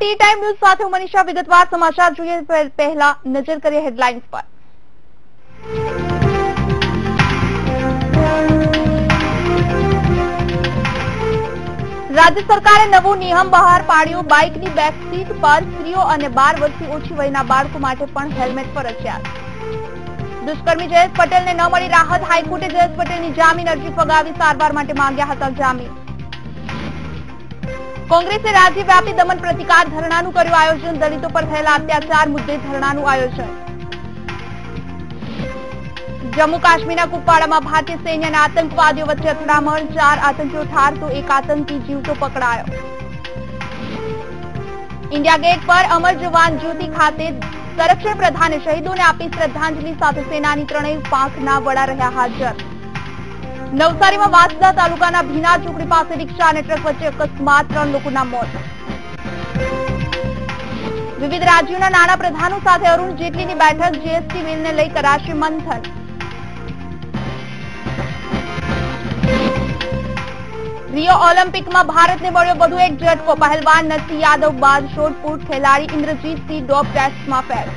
T time news સાથે હું મનીષા. વિગતવાર સમાચાર જોઈએ પહેલા નજર કરીએ હેડલાઇન્સ પર. રાજ્ય સરકારે નવો નિયમ બહાર પાડ્યો. બાઇકની બેક સીટ પર સ્ત્રીઓ અને 12 વર્ષથી ઓછી વયના બાળકો માટે પણ હેલ્મેટ ફરજિયાત. દુષ્કર્મી જયેશ પટેલને ન મળી રાહત. હાઈકોર્ટે જયેશ પટેલની જામીન અરજી ફગાવી સારવાર માટે માંગ્યા હતા જામીન. કોંગ્રેસે રાજ્યવ્યાપી દમન પ્રતિકાર ધરણાનું કર્યું આયોજન. દલિતો પર થયેલા અત્યાચાર મુદ્દે ધરણાનું આયોજન. જમ્મુ કાશ્મીરના કુપવાડામાં ભારતીય સૈન્ય અને આતંકવાદીઓ વચ્ચે અથડામણ. 4 આતંકીઓ ઠાર તો 1 આતંકી જીવતો પકડાયો. ઇન્ડિયા ગેટ પર અમર જવાન જ્યોતિ ખાતે સંરક્ષણ પ્રધાને શહીદોને આપી શ્રદ્ધાંજલિ. સાથે સેનાની 3 પાંખના વડા રહ્યા હાજર. નવસારીમાં વાંસદા તાલુકાના ભીના ચોકડી પાસે રિક્ષા અને ટ્રક વચ્ચે અકસ્માત. 3 લોકોના મોત. વિવિધ રાજ્યોના નાણાં પ્રધાનો સાથે અરુણ જેટલીની બેઠક. જીએસટી બિલને લઈ કરાશે મંથન. રિયો ઓલિમ્પિકમાં ભારતને મળ્યો વધુ એક ઝટકો. પહેલવાન નરસિંહ યાદવ બાદ શોટપુટ ખેલાડી ઇન્દ્રજીત સિંહ ડોપ ટેસ્ટમાં ફેલ.